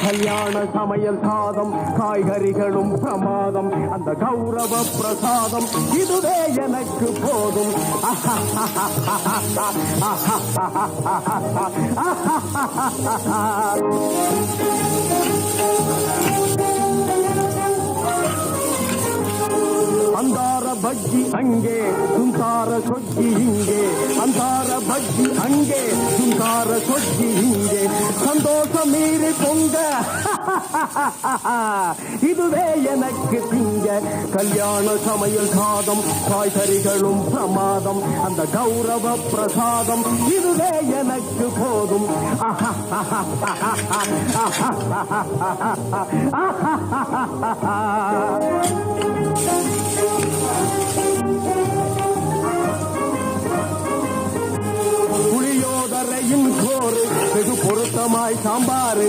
கல்யாண சமையல் சாதம் காய்கறிகளும் பிரமாதம் அந்த கௌரவ பிரசாதம் இதுவே எனக்கு போதும் அந்தார பஜ்ஜி அங்கே சுந்தார சொஜ்ஜி இங்கே அந்தார பஜ்ஜி அங்கே சுந்தார சொஜ்ஜி இங்கே சந்தோஷம் மீறி பொங்க இதுவே எனக்கு திங்க கல்யாண சமையல் சாதம் காய்கறிகளும் பிரமாதம் அந்த கௌரவ பிரசாதம் இதுவே எனக்கு போதும் புளியோதரையின் சோறு வெகு பொருத்தமாய் சாம்பாரு